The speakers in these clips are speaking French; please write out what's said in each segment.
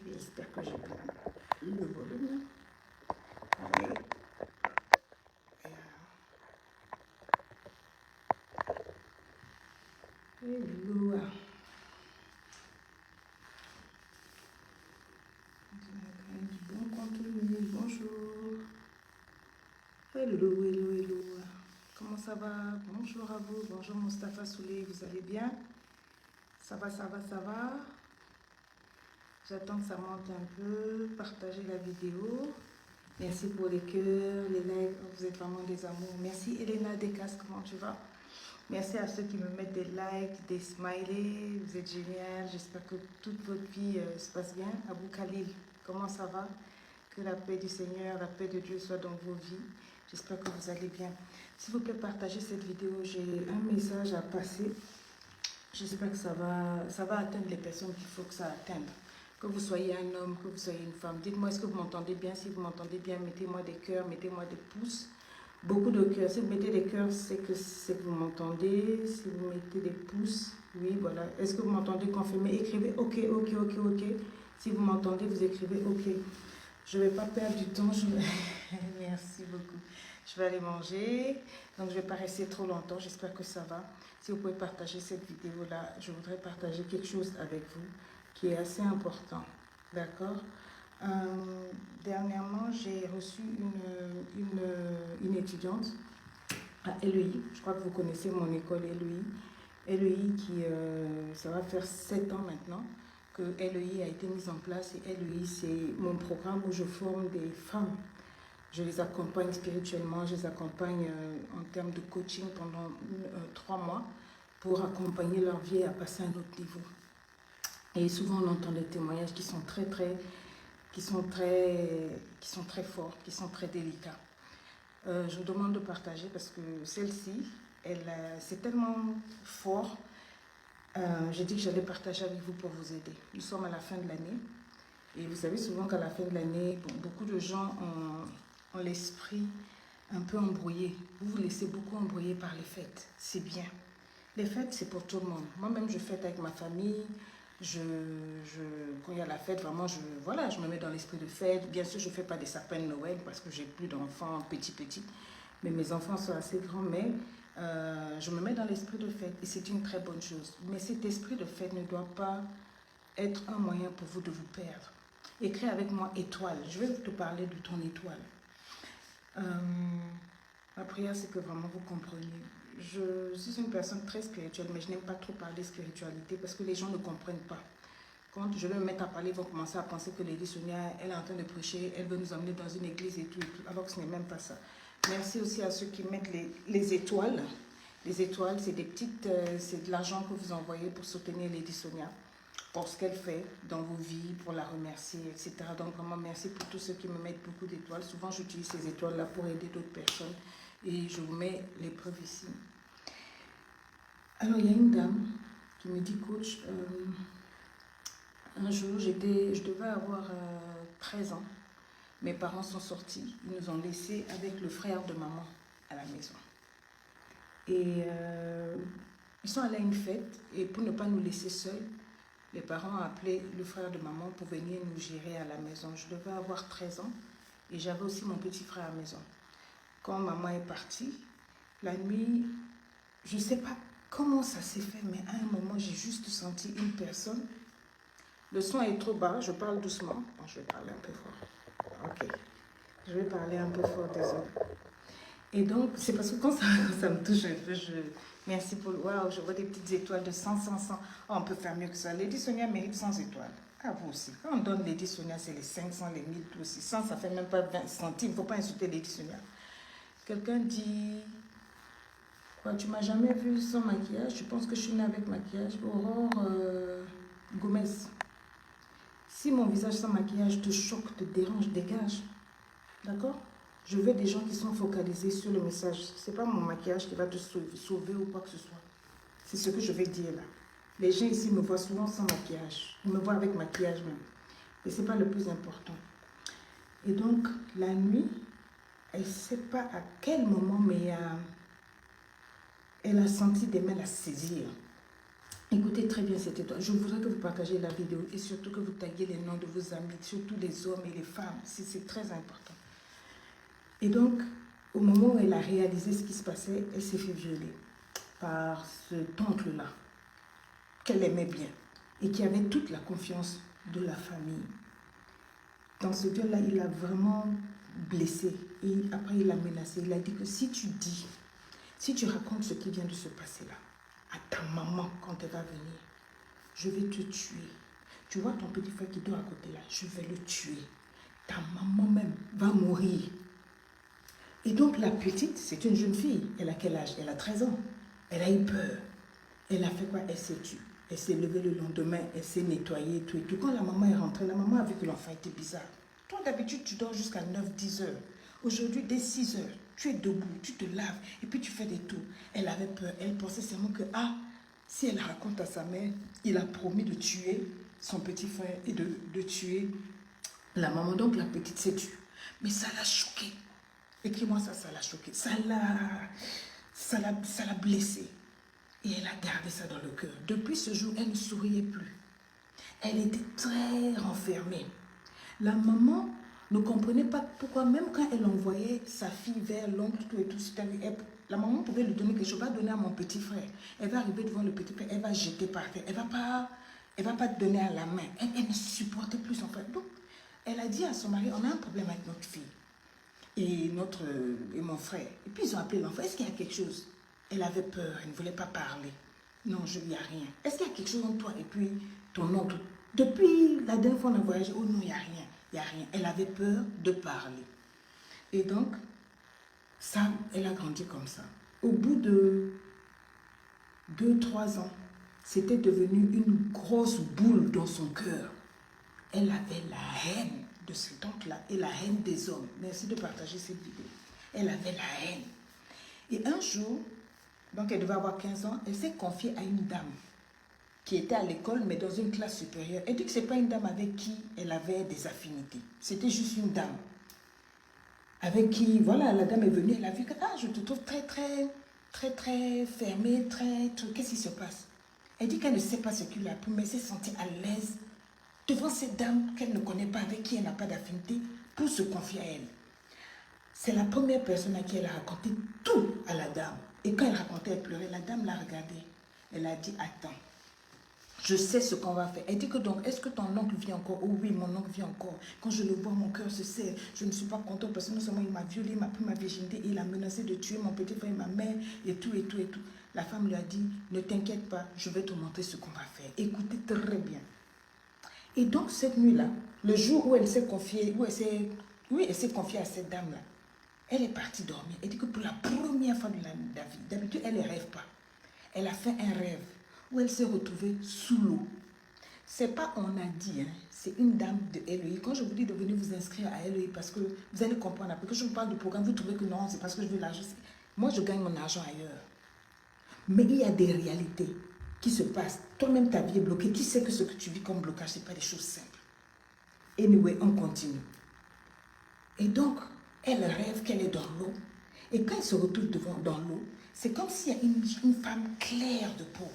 J'espère que j'ai bien le volume. Allez. Hello. Du bon contenu. Bonjour. Hello, hello, hello. Comment ça va? Bonjour à vous. Bonjour Mustapha Souley. Vous allez bien? Ça va, ça va, ça va? J'attends que ça monte un peu. Partagez la vidéo. Merci pour les cœurs, les likes. Vous êtes vraiment des amours. Merci Elena Descas. Comment tu vas? Merci à ceux qui me mettent des likes, des smileys. Vous êtes génial. J'espère que toute votre vie se passe bien. Abou Khalil, comment ça va? Que la paix du Seigneur, la paix de Dieu soit dans vos vies. J'espère que vous allez bien. S'il vous plaît, partagez cette vidéo. J'ai un message à passer. J'espère que ça va atteindre les personnes qu'il faut que ça atteigne. Que vous soyez un homme, que vous soyez une femme. Dites-moi, est-ce que vous m'entendez bien? Si vous m'entendez bien, mettez-moi des cœurs, mettez-moi des pouces. Beaucoup de cœurs. Si vous mettez des cœurs, c'est que vous m'entendez. Si vous mettez des pouces, oui, voilà. Est-ce que vous m'entendez? Confirmez. Écrivez OK, OK, OK, OK. Si vous m'entendez, vous écrivez OK. Je ne vais pas perdre du temps. Merci beaucoup. Je vais aller manger. Donc, je ne vais pas rester trop longtemps. J'espère que ça va. Si vous pouvez partager cette vidéo-là, je voudrais partager quelque chose avec vous qui est assez important. D'accord? Dernièrement, j'ai reçu une étudiante à LEI. Je crois que vous connaissez mon école LEI. LEI qui, ça va faire 7 ans maintenant que LEI a été mise en place. Et LEI, c'est mon programme où je forme des femmes. Je les accompagne spirituellement, je les accompagne en termes de coaching pendant 3 mois pour accompagner leur vie à passer à un autre niveau. Et souvent, on entend des témoignages qui sont très forts, qui sont très délicats. Je vous demande de partager parce que celle-ci, c'est tellement fort. J'ai dit que j'allais partager avec vous pour vous aider. Nous sommes à la fin de l'année. Et vous savez souvent qu'à la fin de l'année, beaucoup de gens ont l'esprit un peu embrouillé. Vous vous laissez beaucoup embrouiller par les fêtes. C'est bien. Les fêtes, c'est pour tout le monde. Moi-même, je fête avec ma famille. Quand il y a la fête, vraiment, je me mets dans l'esprit de fête. Bien sûr, je ne fais pas des sapins de Noël parce que j'ai plus d'enfants petits. Mais mes enfants sont assez grands, mais je me mets dans l'esprit de fête. Et c'est une très bonne chose. Mais cet esprit de fête ne doit pas être un moyen pour vous de vous perdre. Écris avec moi étoile. Je vais te parler de ton étoile. Ma prière, c'est que vraiment vous compreniez. Je suis une personne très spirituelle, mais je n'aime pas trop parler spiritualité parce que les gens ne comprennent pas. Quand je vais me mettre à parler, ils vont commencer à penser que Lady Sonia, elle est en train de prêcher, elle veut nous emmener dans une église et tout, alors que ce n'est même pas ça. Merci aussi à ceux qui mettent les étoiles. Les étoiles, c'est des petites, c'est de l'argent que vous envoyez pour soutenir Lady Sonia, pour ce qu'elle fait dans vos vies, pour la remercier, etc. Donc vraiment merci pour tous ceux qui me mettent beaucoup d'étoiles. Souvent j'utilise ces étoiles-là pour aider d'autres personnes et je vous mets les preuves ici. Alors il y a une dame qui me dit, coach, un jour je devais avoir 13 ans. Mes parents sont sortis, ils nous ont laissés avec le frère de maman à la maison. Et ils sont allés à une fête et pour ne pas nous laisser seuls, les parents ont appelé le frère de maman pour venir nous gérer à la maison. Je devais avoir 13 ans et j'avais aussi mon petit frère à la maison. Quand maman est partie, la nuit, je ne sais pas comment ça s'est fait, mais à un moment, j'ai juste senti une personne. Le son est trop bas, je parle doucement. Bon, je vais parler un peu fort. Ok. Je vais parler un peu fort, désolé. Et donc, c'est parce que quand ça me touche un peu, merci pour... Waouh, je vois des petites étoiles de 100. Oh, on peut faire mieux que ça. Lady Sonia mérite 100 étoiles. Ah, vous aussi. Quand on donne Lady Sonia, c'est les 500, les 1000, tout aussi. 100, ça fait même pas 20 centimes. Il ne faut pas insulter Lady Sonia. Quelqu'un dit... Quoi, tu m'as jamais vu sans maquillage? Je pense que je suis née avec maquillage. Aurore Gomez. Si mon visage sans maquillage te choque, te dérange, dégage. D'accord? Je veux des gens qui sont focalisés sur le message. Ce n'est pas mon maquillage qui va te sauver ou quoi que ce soit. C'est ce que je vais dire là. Les gens ici me voient souvent sans maquillage. Ils me voient avec maquillage même. Et ce n'est pas le plus important. Et donc, la nuit, elle ne sait pas à quel moment, mais elle a senti des mains la saisir. Écoutez très bien cette étoile. Je voudrais que vous partagiez la vidéo et surtout que vous taguiez les noms de vos amis, surtout les hommes et les femmes. C'est très important. Et donc, au moment où elle a réalisé ce qui se passait, elle s'est fait violer par cet oncle-là, qu'elle aimait bien et qui avait toute la confiance de la famille. Dans ce viol-là, il l'a vraiment blessée et après il l'a menacée. Il a dit que si tu racontes ce qui vient de se passer là, à ta maman quand elle va venir, je vais te tuer. Tu vois ton petit frère qui dort à côté là, je vais le tuer. Ta maman même va mourir. Et donc la petite, c'est une jeune fille. Elle a quel âge? Elle a 13 ans. Elle a eu peur. Elle a fait quoi? Elle s'est tue. Elle s'est levée le lendemain, elle s'est nettoyée, tout et tout. Quand la maman est rentrée, la maman a vu que l'enfant était bizarre. Toi, d'habitude, tu dors jusqu'à 9-10 heures. Aujourd'hui, dès 6 heures, tu es debout, tu te laves et puis tu fais des tours. Elle avait peur. Elle pensait seulement que, si elle raconte à sa mère, il a promis de tuer son petit frère et de tuer la maman. Donc, la petite s'est tue. Mais ça l'a choquée. Écris-moi ça, ça l'a choquée. Ça l'a blessée. Et elle a gardé ça dans le cœur. Depuis ce jour, elle ne souriait plus. Elle était très renfermée. La maman ne comprenait pas pourquoi, même quand elle envoyait sa fille vers l'oncle, tout et tout, la maman pouvait lui donner quelque chose, va donner à mon petit frère. Elle va arriver devant le petit frère, elle va jeter par terre. Elle va pas te donner à la main. Elle ne supportait plus son frère. Donc, elle a dit à son mari, on a un problème avec notre fille et mon frère. Et puis ils ont appelé l'enfant. Est-ce qu'il y a quelque chose? Elle avait peur, elle ne voulait pas parler. Non, il n'y a rien. Est-ce qu'il y a quelque chose en toi? Et puis ton oncle, depuis la dernière fois on a voyagé, oh non, il n'y a rien, il n'y a rien. Elle avait peur de parler. Et donc, ça, elle a grandi comme ça. Au bout de 2-3 ans, c'était devenu une grosse boule dans son cœur. Elle avait la haine de cet oncle-là et la haine des hommes. Merci de partager cette vidéo. Elle avait la haine. Et un jour, donc elle devait avoir 15 ans, elle s'est confiée à une dame qui était à l'école, mais dans une classe supérieure. Elle dit que ce n'est pas une dame avec qui elle avait des affinités. C'était juste une dame avec qui, voilà, la dame est venue, elle a vu que, je te trouve très fermée, qu'est-ce qui se passe? Elle dit qu'elle ne sait pas ce qu'il a pris, mais elle s'est sentie à l'aise devant cette dame qu'elle ne connaît pas, avec qui elle n'a pas d'affinité, pour se confier à elle. C'est la première personne à qui elle a raconté tout à la dame. Et quand elle racontait, elle pleurait. La dame l'a regardée. Elle a dit, attends, je sais ce qu'on va faire. Elle dit que donc, est-ce que ton oncle vit encore? Oh oui, mon oncle vit encore. Quand je le vois, mon cœur se serre. Je ne suis pas contente parce que non seulement il m'a violée, il m'a pris ma virginité, et il a menacé de tuer mon petit frère et ma mère, et tout. La femme lui a dit, ne t'inquiète pas, je vais te montrer ce qu'on va faire. Écoutez très bien. Et donc, cette nuit-là, le jour où elle s'est confiée, elle s'est confiée à cette dame-là, elle est partie dormir. Elle dit que pour la première fois de la vie, d'habitude, elle ne rêve pas. Elle a fait un rêve où elle s'est retrouvée sous l'eau. C'est pas on a dit, c'est une dame de LEI. Quand je vous dis de venir vous inscrire à LEI, parce que vous allez comprendre, après que je vous parle du programme, vous trouvez que non, c'est parce que je veux l'argent. Moi, je gagne mon argent ailleurs. Mais il y a des réalités qui se passent. Toi-même, ta vie est bloquée. Qui sait que ce que tu vis comme blocage, ce n'est pas des choses simples. Anyway, on continue. Et donc, elle rêve qu'elle est dans l'eau. Et quand elle se retrouve dans l'eau, c'est comme s'il y a une femme claire de peau,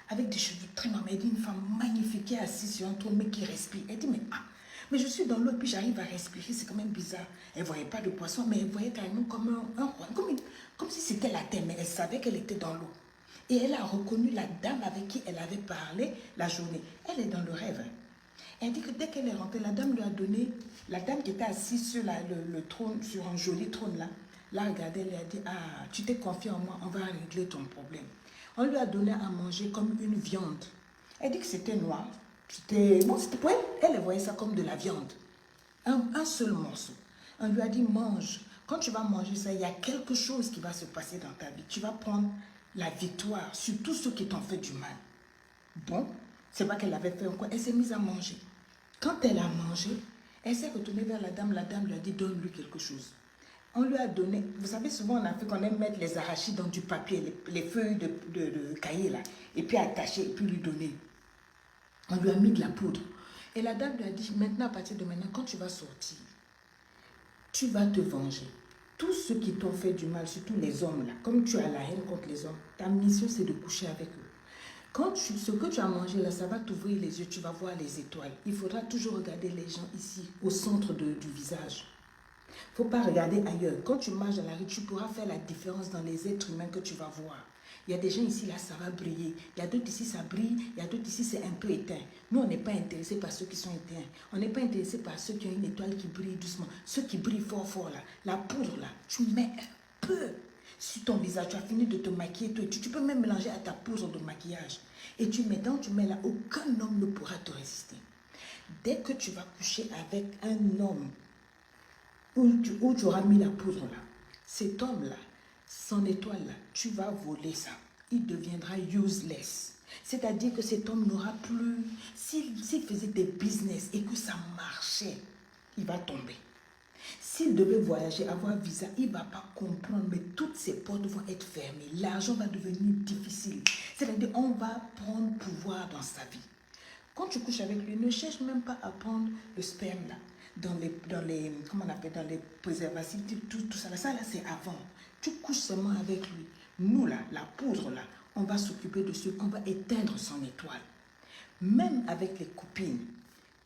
avec des cheveux très marrons. Elle dit une femme magnifique qui est assise sur un trône, mais qui respire. Elle dit, mais je suis dans l'eau et puis j'arrive à respirer, c'est quand même bizarre. Elle ne voyait pas de poisson, mais elle voyait carrément comme un roi, comme si c'était la terre, mais elle savait qu'elle était dans l'eau. Et elle a reconnu la dame avec qui elle avait parlé la journée. Elle est dans le rêve. Elle dit que dès qu'elle est rentrée, la dame lui a donné, la dame qui était assise sur le trône, sur un joli trône là, l'a regardée, elle lui a dit, tu t'es confié en moi, on va régler ton problème. On lui a donné à manger comme une viande. Elle dit que c'était noir. C'était pour elle, elle voyait ça comme de la viande. Un seul morceau. On lui a dit, mange. Quand tu vas manger ça, il y a quelque chose qui va se passer dans ta vie. Tu vas prendre la victoire sur tous ceux qui t'ont fait du mal. Bon, c'est pas qu'elle avait fait encore. Elle s'est mise à manger. Quand elle a mangé, elle s'est retournée vers la dame. La dame lui a dit, donne-lui quelque chose. On lui a donné, vous savez, souvent en Afrique, on aime mettre les arachides dans du papier, les feuilles de cahier là, et puis attacher, et puis lui donner. On lui a mis de la poudre. Et la dame lui a dit, maintenant, à partir de maintenant, quand tu vas sortir, tu vas te venger. Tous ceux qui t'ont fait du mal, surtout les hommes là, comme tu as la haine contre les hommes, ta mission c'est de coucher avec eux. Ce que tu as mangé là, ça va t'ouvrir les yeux, tu vas voir les étoiles. Il faudra toujours regarder les gens ici, au centre du visage. Il ne faut pas regarder ailleurs. Quand tu marches dans la rue, tu pourras faire la différence dans les êtres humains que tu vas voir. Il y a des gens ici, là, ça va briller. Il y a d'autres ici, ça brille. Il y a d'autres ici, c'est un peu éteint. Nous, on n'est pas intéressés par ceux qui sont éteints. On n'est pas intéressés par ceux qui ont une étoile qui brille doucement. Ceux qui brillent fort, fort, là. La poudre, là, tu mets un peu sur ton visage. Tu as fini de te maquiller. Tu peux même mélanger à ta poudre de maquillage. Et tu mets là, aucun homme ne pourra te résister. Dès que tu vas coucher avec un homme où tu auras mis la poudre là, cet homme-là, son étoile là, tu vas voler ça. Il deviendra useless. C'est-à-dire que cet homme n'aura plus... S'il faisait des business et que ça marchait, il va tomber. S'il devait voyager, avoir visa, il ne va pas comprendre, mais toutes ses portes vont être fermées. L'argent va devenir difficile. C'est-à-dire qu'on va prendre pouvoir dans sa vie. Quand tu couches avec lui, ne cherche même pas à prendre le sperme là, comment on appelle, dans les préservatifs, tout ça là, c'est avant. Tu couches seulement avec lui. Nous là, la poudre là, on va s'occuper de ce qu'on va éteindre son étoile. Même avec les copines.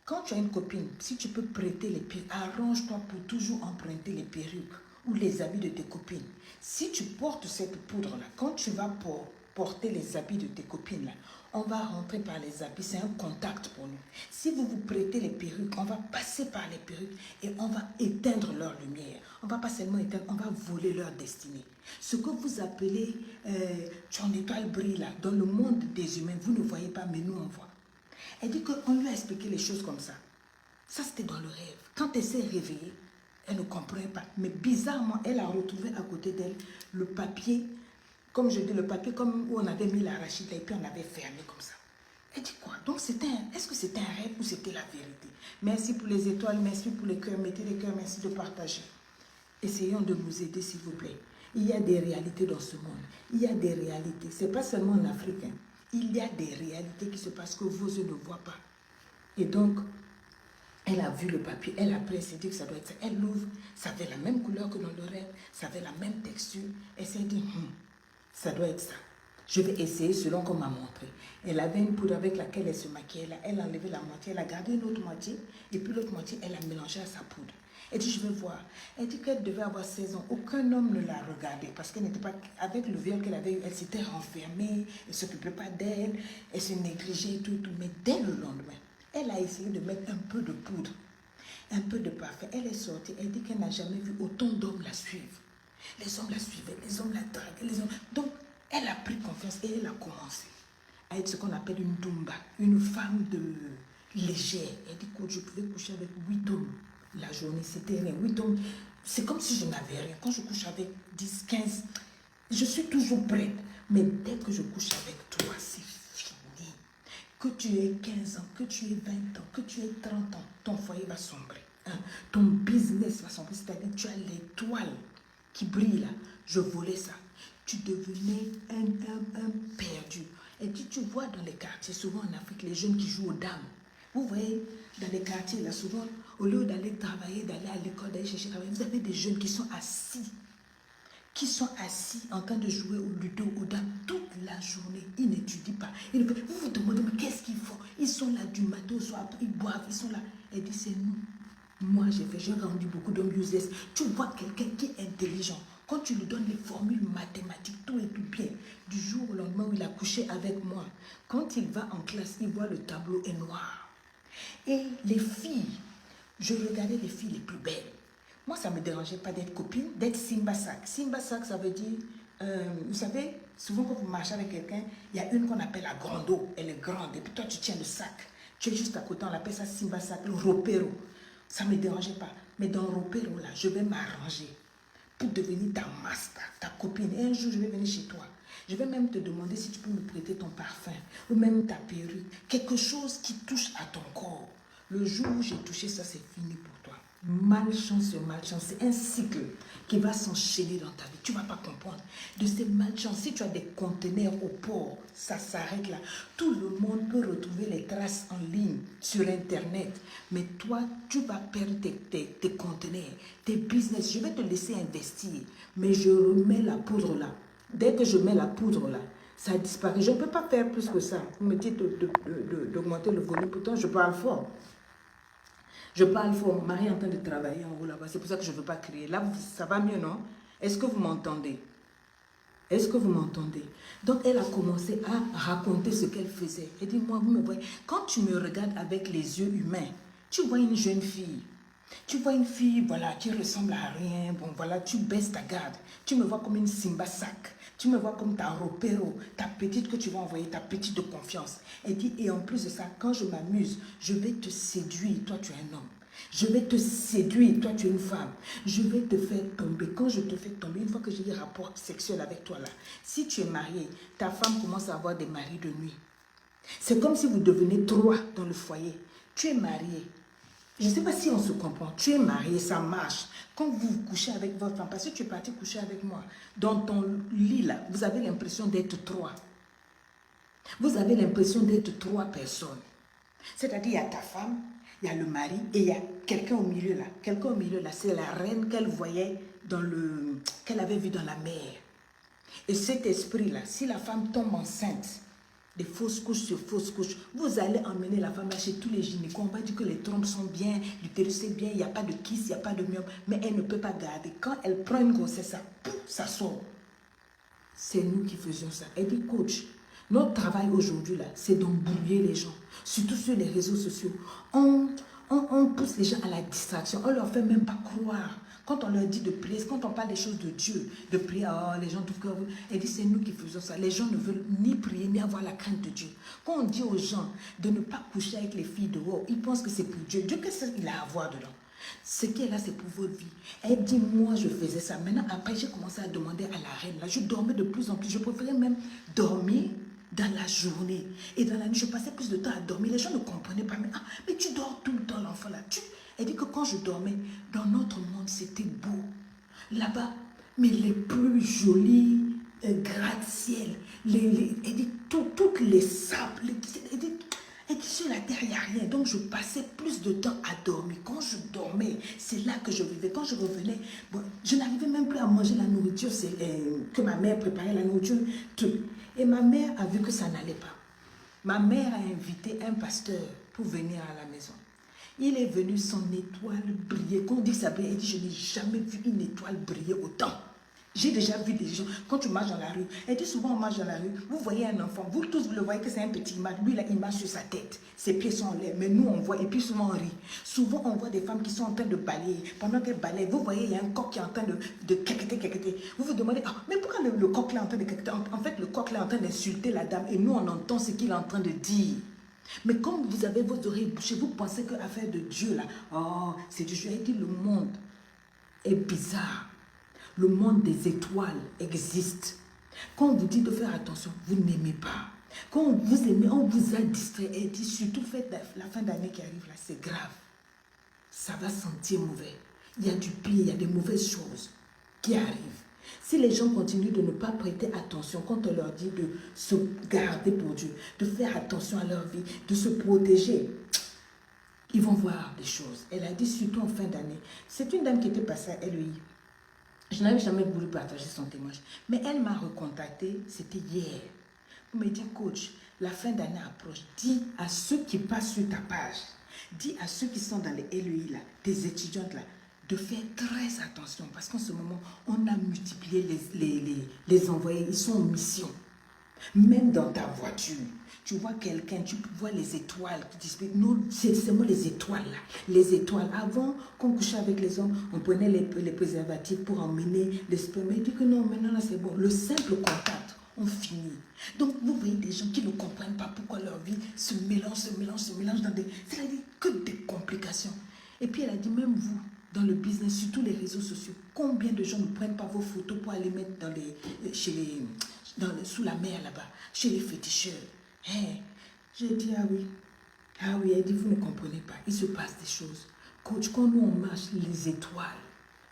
Quand tu as une copine, si tu peux prêter les perruques, arrange-toi pour toujours emprunter les perruques ou les habits de tes copines. Si tu portes cette poudre-là, quand tu vas porter les habits de tes copines-là, on va rentrer par les habits, c'est un contact pour nous. Si vous vous prêtez les perruques, on va passer par les perruques et on va éteindre leur lumière. On va pas seulement éteindre, on va voler leur destinée. Ce que vous appelez ton étoile brille là, dans le monde des humains, vous ne voyez pas, mais nous on voit. Elle dit qu'on lui a expliqué les choses comme ça. Ça, c'était dans le rêve. Quand elle s'est réveillée, elle ne comprenait pas. Mais bizarrement, elle a retrouvé à côté d'elle le papier, comme je dis, le papier comme où on avait mis l'arachide et puis on avait fermé comme ça. Elle dit quoi? Donc, est-ce que c'était un rêve ou c'était la vérité? Merci pour les étoiles, merci pour les cœurs, mettez les cœurs, merci de partager. Essayons de nous aider, s'il vous plaît. Il y a des réalités dans ce monde. Il y a des réalités. Ce n'est pas seulement en Afrique. Il y a des réalités qui se passent que vos yeux ne voient pas. Et donc, elle a vu le papier, elle a pris, elle s'est dit que ça doit être ça. Elle l'ouvre, ça avait la même couleur que dans le rêve, ça avait la même texture. Elle s'est dit, ça doit être ça. Je vais essayer selon qu'on m'a montré. Elle avait une poudre avec laquelle elle se maquillait. Là. Elle a enlevé la moitié, elle a gardé une autre moitié, et puis l'autre moitié, elle a mélangé à sa poudre. Elle dit, je vais voir. Elle dit qu'elle devait avoir 16 ans. Aucun homme ne l'a regardée parce qu'elle n'était pas... Avec le viol qu'elle avait eu, elle s'était renfermée, elle ne s'occupait pas d'elle, elle se négligeait et tout. Mais dès le lendemain, elle a essayé de mettre un peu de poudre, un peu de parfum. Elle est sortie, elle dit qu'elle n'a jamais vu autant d'hommes la suivre. Les hommes la suivaient, les hommes la draguaient, les hommes... Donc, elle a pris confiance et elle a commencé à être ce qu'on appelle une Dumba, une femme légère. Elle dit que je pouvais coucher avec 8 hommes. La journée, c'était rien. 8 hommes, c'est comme si je n'avais rien. Quand je couche avec 10, 15, je suis toujours prête. Mais dès que je couche avec toi, c'est fini. Que tu aies 15 ans, que tu aies 20 ans, que tu aies 30 ans, ton foyer va sombrer. Hein? Ton business va sombrer. C'est-à-dire que tu as l'étoile qui brille là. Je volais ça. Tu devenais un perdu. Et tu vois dans les quartiers, souvent en Afrique, les jeunes qui jouent aux dames. Vous voyez, dans les quartiers, là, souvent, au lieu d'aller travailler, d'aller à l'école, d'aller chercher travail, vous avez des jeunes qui sont assis en train de jouer au ludo, aux dames, toute la journée. Ils n'étudient pas. Vous vous demandez, mais qu'est-ce qu'ils font? Ils sont là du matin au soir, ils boivent, ils sont là. Elle dit, c'est nous. Moi, j'ai rendu beaucoup d'hommes useless. Tu vois quelqu'un qui est intelligent. Quand tu lui donnes les formules mathématiques, tout est tout bien. Du jour au lendemain où il a couché avec moi, quand il va en classe, il voit le tableau est noir. Et les filles, je regardais les filles les plus belles. Moi, ça ne me dérangeait pas d'être copine, d'être Simbasak. Simbasak, ça veut dire, vous savez, souvent quand vous marchez avec quelqu'un, il y a une qu'on appelle la grando. Elle est grande. Et puis toi, tu tiens le sac. Tu es juste à côté, on l'appelle ça Simbasak, le ropero. Ça ne me dérangeait pas. Mais dans le ropero, là, je vais m'arranger pour devenir ta master, ta copine. Et un jour, je vais venir chez toi. Je vais même te demander si tu peux me prêter ton parfum ou même ta perruque. Quelque chose qui touche à ton corps. Le jour où j'ai touché ça, c'est fini pour toi. Malchance sur malchance, c'est un cycle qui va s'enchaîner dans ta vie. Tu ne vas pas comprendre. De ces malchances, si tu as des conteneurs au port, ça s'arrête là. Tout le monde peut retrouver les traces en ligne sur Internet. Mais toi, tu vas perdre tes conteneurs, tes business. Je vais te laisser investir, mais je remets la poudre là. Dès que je mets la poudre là, Ça a disparu. Je ne peux pas faire plus que ça. Vous me dites d'augmenter le volume, pourtant je parle fort. Je parle fort. Mon mari est en train de travailler en haut là-bas. C'est pour ça que je ne veux pas crier. Là, ça va mieux, non? Est-ce que vous m'entendez? Est-ce que vous m'entendez? Donc, elle a commencé à raconter ce qu'elle faisait. Elle dit, moi, vous me voyez, quand tu me regardes avec les yeux humains, tu vois une jeune fille. Tu vois une fille, voilà, qui ressemble à rien. Bon, voilà, tu baisses ta garde. Tu me vois comme une Simba sac. Tu me vois comme ta ropero, ta petite que tu vas envoyer, ta petite de confiance. Elle dit, et en plus de ça, quand je m'amuse, je vais te séduire. Toi, tu es un homme. Je vais te séduire, toi tu es une femme. Je vais te faire tomber. Quand je te fais tomber, une fois que j'ai des rapports sexuels avec toi là, si tu es marié, ta femme commence à avoir des maris de nuit. C'est comme si vous devenez trois dans le foyer. Tu es marié. Je ne sais pas si on se comprend. Tu es marié, ça marche. Quand vous couchez avec votre femme, parce que tu es parti coucher avec moi, dans ton lit là, vous avez l'impression d'être trois. Vous avez l'impression d'être trois personnes. C'est-à-dire, il y a ta femme, il y a le mari et il y a quelqu'un au milieu là. Quelqu'un au milieu là, c'est la reine qu'elle voyait qu'elle avait vue dans la mer. Et cet esprit là, si la femme tombe enceinte, des fausses couches sur fausses couches, vous allez emmener la femme là chez tous les gynécos. On va dire que les trompes sont bien, l'utérus c'est bien, il n'y a pas de kiss, il n'y a pas de myome, mais elle ne peut pas garder. Quand elle prend une grossesse, ça sort. C'est nous qui faisions ça. Elle dit, coach, notre travail aujourd'hui, là, c'est d'embrouiller les gens, surtout sur les réseaux sociaux. On pousse les gens à la distraction, on ne leur fait même pas croire. Quand on leur dit de prier, quand on parle des choses de Dieu, de prier, oh, les gens trouvent que... Elle dit, c'est nous qui faisons ça. Les gens ne veulent ni prier, ni avoir la crainte de Dieu. Quand on dit aux gens de ne pas coucher avec les filles dehors, ils pensent que c'est pour Dieu. Dieu, qu'est-ce qu'il a à voir dedans? Ce qui est là, c'est pour votre vie. Elle dit, moi, je faisais ça. Maintenant, après, j'ai commencé à demander à la reine. Là, je dormais de plus en plus. Je préférais même dormir dans la journée. Et dans la nuit, je passais plus de temps à dormir. Les gens ne comprenaient pas. Mais tu dors tout le temps, l'enfant, là. Elle dit que quand je dormais, dans notre monde, c'était beau. Là-bas, mais les plus jolis gratte-ciel. Elle dit, toutes les sables. Elle dit, sur la terre, il n'y a rien. Donc, je passais plus de temps à dormir. Quand je dormais, c'est là que je vivais. Quand je revenais, bon, je n'arrivais même plus à manger la nourriture que ma mère préparait, la nourriture. Tout. Et ma mère a vu que ça n'allait pas. Ma mère a invité un pasteur pour venir à la maison. Il est venu, son étoile briller. Quand on dit que ça brille, il dit, je n'ai jamais vu une étoile briller autant. J'ai déjà vu des gens, quand tu marches dans la rue, elle dit souvent on marche dans la rue, vous voyez un enfant, vous tous vous le voyez que c'est un petit image, lui il marche sur sa tête, ses pieds sont en l'air, mais nous on voit, et puis souvent on rit. Souvent on voit des femmes qui sont en train de balayer, pendant qu'elles balayent, vous voyez il y a un coq qui est en train de quéqueter. Vous vous demandez, mais pourquoi le coq là est en train de quéqueter? En fait le coq là est en train d'insulter la dame, et nous on entend ce qu'il est en train de dire. Mais comme vous avez vos oreilles bouchées, vous pensez que l'affaire de Dieu là, oh c'est du jeu. Elle dit le monde est bizarre. Le monde des étoiles existe. Quand on vous dit de faire attention, vous n'aimez pas. Quand on vous aimez, on vous a distrait. Elle dit surtout faites la fin d'année qui arrive là, c'est grave. Ça va sentir mauvais. Il y a du pire, il y a des mauvaises choses qui arrivent. Si les gens continuent de ne pas prêter attention quand on leur dit de se garder pour Dieu, de faire attention à leur vie, de se protéger, ils vont voir des choses. Elle a dit surtout en fin d'année. C'est une dame qui était passée à LEI. Je n'avais jamais voulu partager son témoignage. Mais elle m'a recontacté, c'était hier. Elle me dit, coach, la fin d'année approche. Dis à ceux qui passent sur ta page, dis à ceux qui sont dans les LEI, là, des étudiantes là, de faire très attention. Parce qu'en ce moment, on a multiplié les envoyés. Ils sont en mission. Même dans ta voiture, tu vois quelqu'un, tu vois les étoiles. Non, c'est seulement les étoiles là. Les étoiles. Avant qu'on couchait avec les hommes, on prenait les préservatifs pour emmener les spermes. Il dit que non, maintenant là c'est bon. Le simple contact, on finit. Donc vous voyez des gens qui ne comprennent pas pourquoi leur vie se mélange dans des... C'est-à-dire que des complications. Et puis elle a dit, même vous, dans le business, sur tous les réseaux sociaux, combien de gens ne prennent pas vos photos pour aller mettre sous la mer là-bas, chez les féticheurs. Hey, j'ai dit, ah oui, elle dit, vous ne comprenez pas, il se passe des choses. Coach, quand nous on marche les étoiles,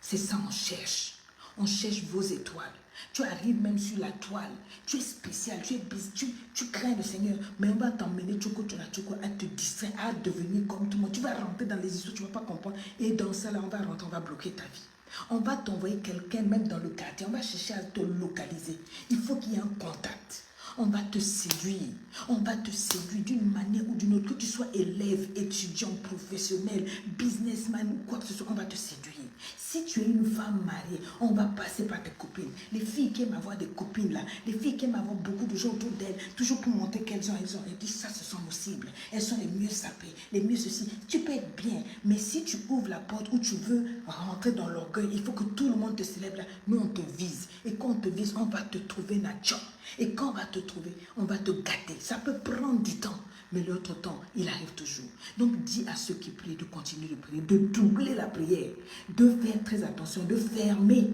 c'est ça on cherche vos étoiles. Tu arrives même sur la toile, tu es spécial, tu crains le Seigneur, mais on va t'emmener à te distraire, à devenir comme tout le monde. Tu vas rentrer dans les histoires, tu ne vas pas comprendre, et dans ça là, on va rentrer, on va bloquer ta vie. On va t'envoyer quelqu'un même dans le quartier, on va chercher à te localiser. Il faut qu'il y ait un contact. On va te séduire. On va te séduire d'une manière ou d'une autre. Que tu sois élève, étudiant, professionnel, businessman ou quoi que ce soit, on va te séduire. Si tu es une femme mariée, on va passer par tes copines. Les filles qui aiment avoir des copines là, les filles qui aiment avoir beaucoup de gens autour d'elles, toujours pour montrer qu'elles ont, elles disent ça, ce sont nos cibles. Elles sont les mieux sapées, les mieux ceci. Tu peux être bien, mais si tu ouvres la porte où tu veux rentrer dans l'orgueil, il faut que tout le monde te célèbre là. Nous, on te vise. Et quand on te vise, on va te trouver nature. Et quand on va te trouver, on va te gâter. Ça peut prendre du temps, mais l'autre temps, il arrive toujours. Donc, dis à ceux qui prient de continuer de prier, de doubler la prière, de faire très attention, de fermer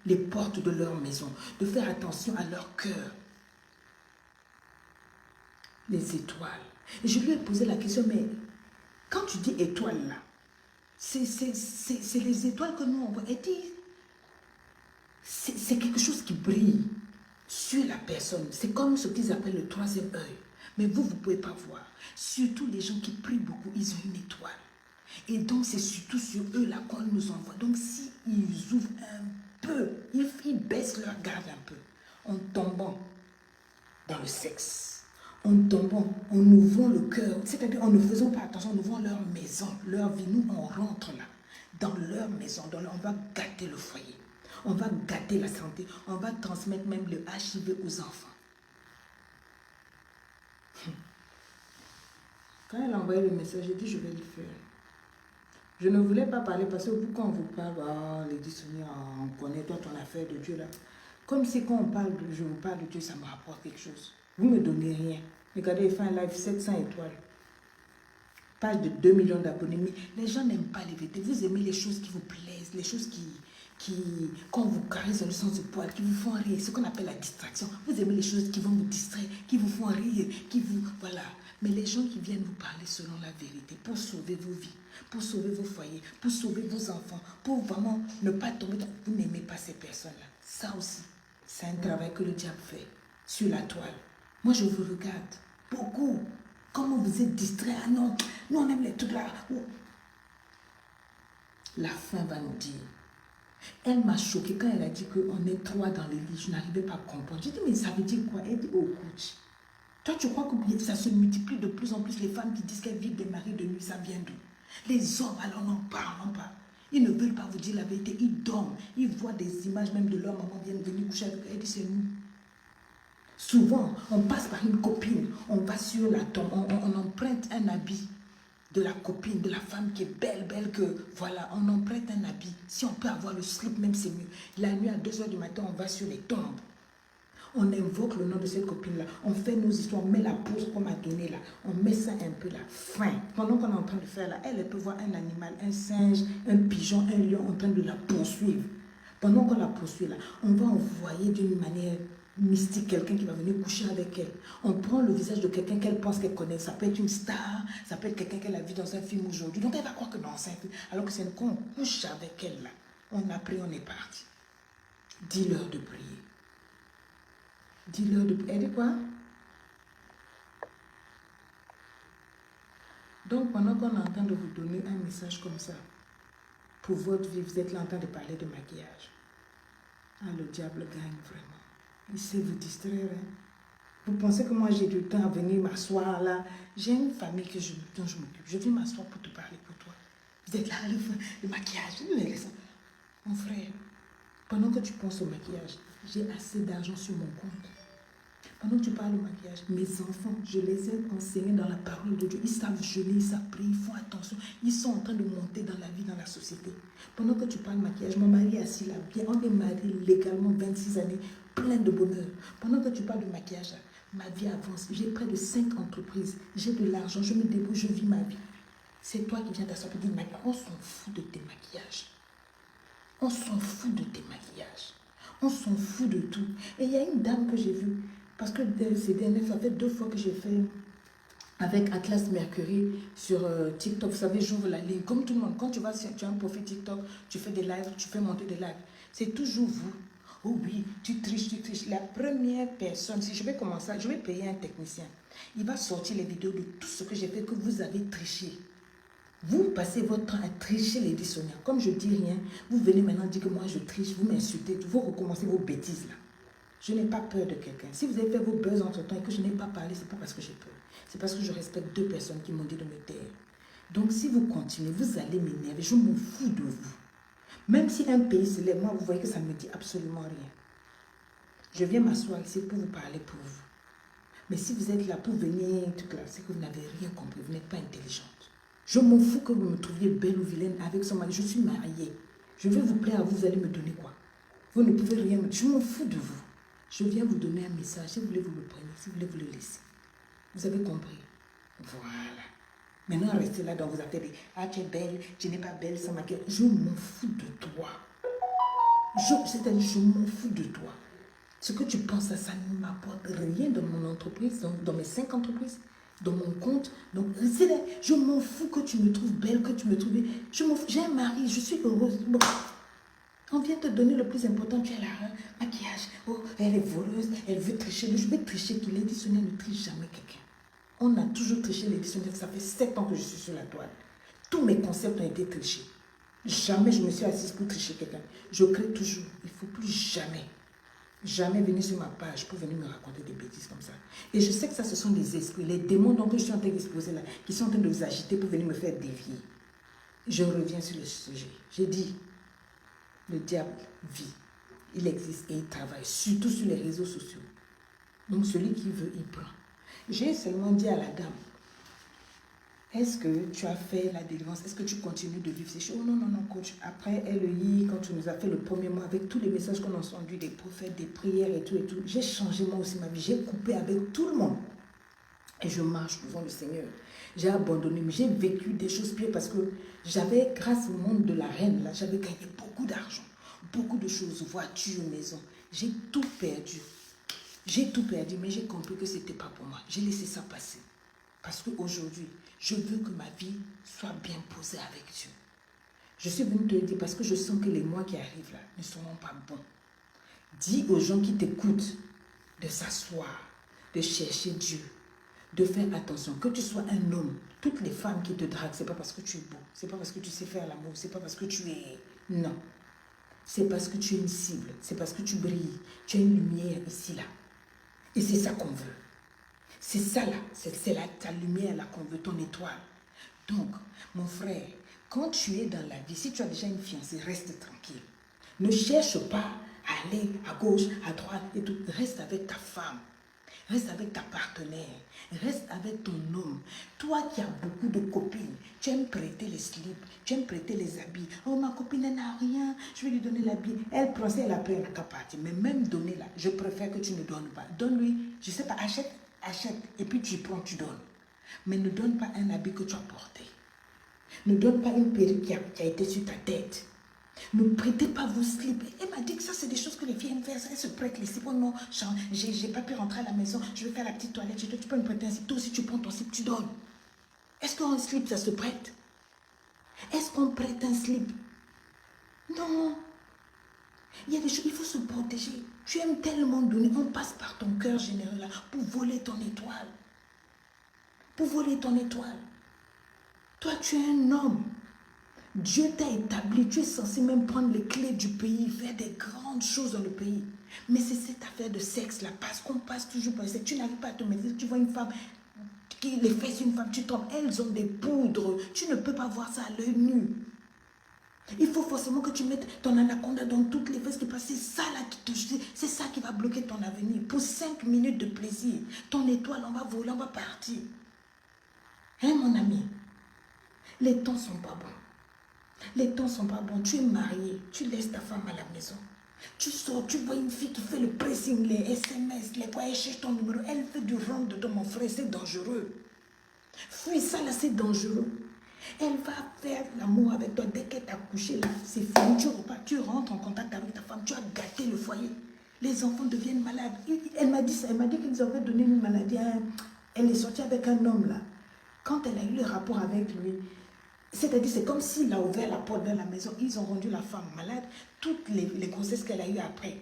les portes de leur maison, de faire attention à leur cœur. Les étoiles. Et je lui ai posé la question, mais quand tu dis étoiles là, c'est les étoiles que nous on voit. Elle dit, c'est quelque chose qui brille sur la personne. C'est comme ce qu'ils appellent le troisième œil. Mais vous ne pouvez pas voir. Surtout les gens qui prient beaucoup, ils ont une étoile. Et donc, c'est surtout sur eux là qu'on nous envoie. Donc, si ils ouvrent un peu, ils baissent leur garde un peu, en tombant dans le sexe, en tombant, en ouvrant le cœur, c'est-à-dire en ne faisant pas attention, en ouvrant leur maison, leur vie, nous, on rentre là, dans leur maison, on va gâter le foyer, on va gâter la santé, on va transmettre même le HIV aux enfants. Quand elle a envoyé le message, j'ai dit, je vais le faire. Je ne voulais pas parler parce que vous, quand on vous parle, les dissonants, on connaît toi ton affaire de Dieu là. Comme si quand on parle, je vous parle de Dieu, ça me rapporte quelque chose. Vous ne me donnez rien. Regardez, il fait un live 700 étoiles. Page de 2 millions d'abonnés. Mais les gens n'aiment pas les vérités. Vous aimez les choses qui vous plaisent, les choses quand vous caressez dans le sens du poil, qui vous font rire, ce qu'on appelle la distraction. Vous aimez les choses qui vont vous distraire, qui vous font rire, voilà. Mais les gens qui viennent vous parler selon la vérité, pour sauver vos vies, pour sauver vos foyers, pour sauver vos enfants, pour vraiment ne pas tomber dans... Vous n'aimez pas ces personnes-là. Ça aussi, c'est un travail que le diable fait sur la toile. Moi, je vous regarde beaucoup. Comment vous êtes distrait? Ah non, nous on aime les trucs là. La fin va nous dire. Elle m'a choquée quand elle a dit qu'on est 3 dans le lit. Je n'arrivais pas à comprendre. J'ai dit, mais ça veut dire quoi? Elle dit, oh coach, toi tu crois que ça se multiplie de plus en plus les femmes qui disent qu'elles vivent des maris de nuit, ça vient d'où? Les hommes, alors n'en parlons pas. Ils ne veulent pas vous dire la vérité. Ils dorment. Ils voient des images même de leur maman viennent venir coucher avec eux. Elle dit, c'est nous. Souvent, on passe par une copine, on va sur la tombe, on emprunte un habit de la copine, de la femme qui est belle, que voilà, on emprunte un habit. Si on peut avoir le slip, même c'est mieux. La nuit à 2 h du matin, on va sur les tombes. On invoque le nom de cette copine-là. On fait nos histoires, on met la pause qu'on m'a donnée là. On met ça un peu là, fin. Pendant qu'on est en train de faire là, elle peut voir un animal, un singe, un pigeon, un lion en train de la poursuivre. Pendant qu'on la poursuit là, on va envoyer d'une manière mystique quelqu'un qui va venir coucher avec elle. On prend le visage de quelqu'un qu'elle pense qu'elle connaît. Ça peut être une star, ça peut être quelqu'un qu'elle a vu dans un film aujourd'hui. Donc elle va croire que non, c'est un film. Alors que c'est quand on couche avec elle là, on a pris, on est parti. Dis-leur de prier. Dis-leur de prier. Elle dit quoi? Donc pendant qu'on est en train de vous donner un message comme ça, pour votre vie, vous êtes là en train de parler de maquillage. Ah, le diable gagne vraiment. Il sait vous distraire. Hein? Vous pensez que moi j'ai du temps à venir m'asseoir là? J'ai une famille dont je m'occupe. Je viens m'asseoir pour te parler pour toi. Vous êtes là, le maquillage. Mon frère, pendant que tu penses au maquillage, j'ai assez d'argent sur mon compte. Pendant que tu parles au maquillage, mes enfants, je les ai enseignés dans la parole de Dieu. Ils savent jeûner, ils savent prier, ils font attention. Ils sont en train de monter dans la vie, dans la société. Pendant que tu parles maquillage, mon mari est assis là, bien. On est mariés légalement 26 années, plein de bonheur. Pendant que tu parles de maquillage, ma vie avance. J'ai près de 5 entreprises. J'ai de l'argent, je me débrouille, je vis ma vie. C'est toi qui viens t'asseoir pour dire maquillage. On s'en fout de tes maquillages. On s'en fout de tes maquillages. On s'en fout de tout. Et il y a une dame que j'ai vue. Parce que ces dernières, ça fait 2 fois que j'ai fait avec Atlas Mercury sur TikTok. Vous savez, j'ouvre la ligne. Comme tout le monde, quand tu vas sur tu as un profil TikTok, tu fais des lives, tu fais monter des lives. C'est toujours vous. Oh oui, tu triches, tu triches. La première personne, si je vais commencer, je vais payer un technicien. Il va sortir les vidéos de tout ce que j'ai fait que vous avez triché. Vous passez votre temps à tricher les dissonants. Comme je dis rien, vous venez maintenant dire que moi je triche, vous m'insultez, vous recommencez vos bêtises là. Je n'ai pas peur de quelqu'un. Si vous avez fait vos buzz entre-temps et que je n'ai pas parlé, c'est pas parce que j'ai peur. C'est parce que je respecte 2 personnes qui m'ont dit de me taire. Donc, si vous continuez, vous allez m'énerver. Je m'en fous de vous. Même si un pays se lève, moi, vous voyez que ça ne me dit absolument rien. Je viens m'asseoir ici pour vous parler pour vous. Mais si vous êtes là pour venir, tout là, c'est que vous n'avez rien compris. Vous n'êtes pas intelligente. Je m'en fous que vous me trouviez belle ou vilaine avec son mari. Je suis mariée. Je vais vous plaire à vous. Vous allez me donner quoi? Vous ne pouvez rien me dire. Je m'en fous de vous. Je viens vous donner un message. Si vous voulez, vous le prenez. Si vous voulez, vous le laissez. Vous avez compris? Voilà. Maintenant, restez là dans vos affaires. Ah, tu es belle, tu n'es pas belle sans maquillage. Je m'en fous de toi. C'est-à-dire, je m'en fous de toi. Ce que tu penses à ça ne m'apporte rien dans mon entreprise, dans mes 5 entreprises, dans mon compte. Donc, je m'en fous que tu me trouves belle, que tu me trouves... Je m'en fous. J'ai un mari, je suis heureuse. Bon. On vient te donner le plus important, tu as la maquillage. Oh, elle est voleuse, elle veut tricher. Je vais tricher qui l'éditionnaire ne triche jamais quelqu'un. On a toujours triché l'éditionnaire. Ça fait 7 ans que je suis sur la toile. Tous mes concepts ont été trichés. Jamais je me suis assise pour tricher quelqu'un. Je crée toujours. Il ne faut plus jamais venir sur ma page pour venir me raconter des bêtises comme ça. Et je sais que ça, ce sont des esprits, les démons dont je suis en train d'exposer là, qui sont en train de vous agiter pour venir me faire dévier. Je reviens sur le sujet. J'ai dit, le diable vit, il existe et il travaille, surtout sur les réseaux sociaux. Donc celui qui veut, il prend. J'ai seulement dit à la dame, est-ce que tu as fait la délivrance? Est-ce que tu continues de vivre ces choses? Oh non, non, non, coach. Après LEI, quand tu nous as fait le premier mois, avec tous les messages qu'on a entendus, des prophètes, des prières et tout, j'ai changé moi aussi ma vie. J'ai coupé avec tout le monde. Et je marche devant le Seigneur. J'ai abandonné, mais j'ai vécu des choses pires parce que j'avais, grâce au monde de la reine, là, j'avais gagné beaucoup d'argent, beaucoup de choses, voitures, maisons. J'ai tout perdu. J'ai tout perdu, mais j'ai compris que ce n'était pas pour moi. J'ai laissé ça passer. Parce qu'aujourd'hui, je veux que ma vie soit bien posée avec Dieu. Je suis venue te le dire parce que je sens que les mois qui arrivent là ne seront pas bons. Dis aux gens qui t'écoutent de s'asseoir, de chercher Dieu, de faire attention. Que tu sois un homme, toutes les femmes qui te draguent, ce n'est pas parce que tu es beau, ce n'est pas parce que tu sais faire l'amour, ce n'est pas parce que tu es... Non. C'est parce que tu es une cible, c'est parce que tu brilles, tu as une lumière ici, là. Et c'est ça qu'on veut. C'est ça là, c'est là ta lumière là qu'on veut, ton étoile. Donc, mon frère, quand tu es dans la vie, si tu as déjà une fiancée, reste tranquille. Ne cherche pas à aller à gauche, à droite et tout. Reste avec ta femme. Reste avec ta partenaire. Reste avec ton homme. Toi qui as beaucoup de copines, tu aimes prêter les slips, tu aimes prêter les habits. Oh, ma copine, elle n'a rien, je vais lui donner l'habit. Elle prend ça, elle a pris un cas parti. Mais même donner là, je préfère que tu ne donnes pas. Donne-lui, je ne sais pas, achète, et puis tu prends, tu donnes. Mais ne donne pas un habit que tu as porté. Ne donne pas une perruque qui a été sur ta tête. Ne prêtez pas vos slips. Elle m'a dit que ça, c'est des choses que les filles aiment faire. Elle se prête les slips. Oh non, j'ai pas pu rentrer à la maison. Je vais faire la petite toilette. Tu peux me prêter un slip. Toi aussi, tu prends ton slip, tu donnes. Est-ce qu'un slip, ça se prête? Est-ce qu'on prête un slip? Non. Il y a des choses, il faut se protéger. Tu aimes tellement donner. On passe par ton cœur généreux là pour voler ton étoile. Pour voler ton étoile. Toi, tu es un homme. Dieu t'a établi, tu es censé même prendre les clés du pays, faire des grandes choses dans le pays. Mais c'est cette affaire de sexe là, parce qu'on passe toujours par le sexe. Tu n'arrives pas à te maîtriser, tu vois une femme, qui les fesses d'une femme, tu tombes, elles ont des poudres. Tu ne peux pas voir ça à l'œil nu. Il faut forcément que tu mettes ton anaconda dans toutes les fesses qui passent. C'est ça là c'est ça qui va bloquer ton avenir. Pour 5 minutes de plaisir, ton étoile, on va voler, on va partir. Hein mon ami? Les temps ne sont pas bons. Les temps ne sont pas bons. Tu es marié, tu laisses ta femme à la maison. Tu sors, tu vois une fille, tu fais le pressing, les SMS, les quoi, elle cherche ton numéro. Elle fait du rentre de ton mon frère, c'est dangereux. Fuis ça là, c'est dangereux. Elle va faire l'amour avec toi dès qu'elle t'a couché là. C'est fini, tu repars, tu rentres en contact avec ta femme, tu as gâté le foyer. Les enfants deviennent malades. Elle m'a dit ça, elle m'a dit qu'ils avaient donné une maladie. Elle est sortie avec un homme là. Quand elle a eu le rapport avec lui, c'est-à-dire, c'est comme s'il a ouvert la porte de la maison. Ils ont rendu la femme malade. Toutes les grossesses qu'elle a eues après,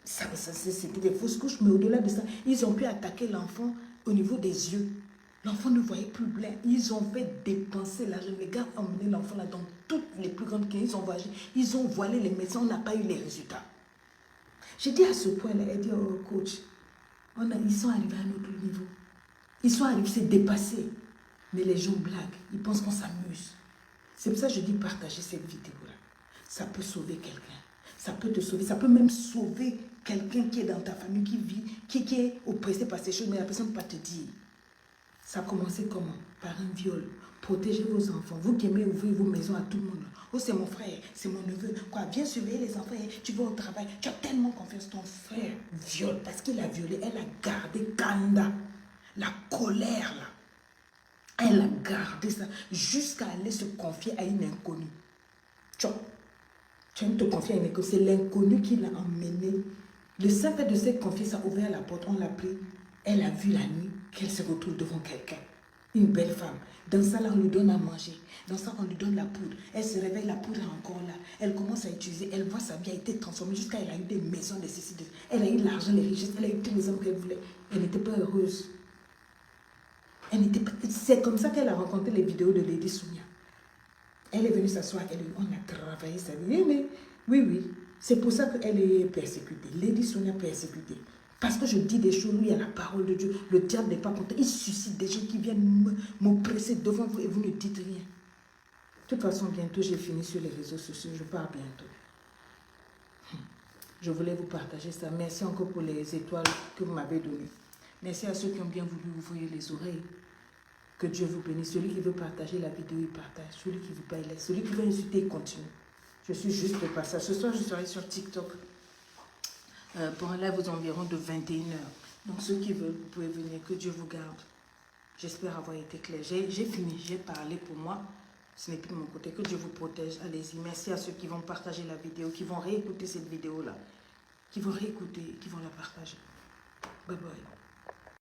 c'était des fausses couches. Mais au-delà de ça, ils ont pu attaquer l'enfant au niveau des yeux. L'enfant ne voyait plus blanc. Ils ont fait dépenser l'argent. Les gars ont emmené l'enfant là dans toutes les plus grandes cliniques. Ils ont voilé les médecins. On n'a pas eu les résultats. J'ai dit à ce point-là, elle dit, oh coach, ils sont arrivés à un autre niveau. Ils sont arrivés, c'est dépassé. Mais les gens blaguent, ils pensent qu'on s'amuse. C'est pour ça que je dis partager cette vidéo-là. Ça peut sauver quelqu'un. Ça peut te sauver. Ça peut même sauver quelqu'un qui est dans ta famille, qui vit, qui est oppressé par ces choses, mais la personne ne peut pas te dire. Ça a commencé comment? Par un viol. Protégez vos enfants. Vous qui aimez ouvrir vos maisons à tout le monde. Oh, c'est mon frère, c'est mon neveu. Quoi, viens surveiller les enfants. Tu vas au travail. Tu as tellement confiance. Ton frère viole parce qu'il a violé. Elle a gardé Kanda. La colère, là. Elle a gardé ça jusqu'à aller se confier à une inconnue. Tu viens de te confier à une inconnue. C'est l'inconnu qui l'a emmené. Le simple fait de se confier, ça a ouvert la porte. On l'a pris. Elle a vu la nuit qu'elle se retrouve devant quelqu'un. Une belle femme. Dans ça, là, on lui donne à manger. Dans ça, on lui donne la poudre. Elle se réveille, la poudre est encore là. Elle commence à utiliser. Elle voit sa vie a été transformée jusqu'à elle a eu des maisons, des ceci. Elle a eu l'argent, les richesses. Elle a eu tous les hommes qu'elle voulait. Elle n'était pas heureuse. C'est comme ça qu'elle a rencontré les vidéos de Lady Sonia. Elle est venue s'asseoir, on a travaillé sa vie. Mais, oui, c'est pour ça qu'elle est persécutée. Lady Sonia persécutée. Parce que je dis des choses où il y a la parole de Dieu. Le diable n'est pas content. Il suscite des gens qui viennent m'oppresser devant vous et vous ne dites rien. De toute façon, bientôt, j'ai fini sur les réseaux sociaux. Je pars bientôt. Je voulais vous partager ça. Merci encore pour les étoiles que vous m'avez données. Merci à ceux qui ont bien voulu ouvrir les oreilles. Que Dieu vous bénisse. Celui qui veut partager la vidéo, il partage. Celui qui ne veut pas, il laisse. Celui qui veut insulter, il continue. Je suis juste de passage. Ce soir, je serai sur TikTok pour un live aux environs de 21 h. Donc, ceux qui veulent, vous pouvez venir. Que Dieu vous garde. J'espère avoir été clair. J'ai fini. J'ai parlé pour moi. Ce n'est plus de mon côté. Que Dieu vous protège. Allez-y. Merci à ceux qui vont partager la vidéo, qui vont réécouter cette vidéo-là, qui vont réécouter, qui vont la partager. Bye bye.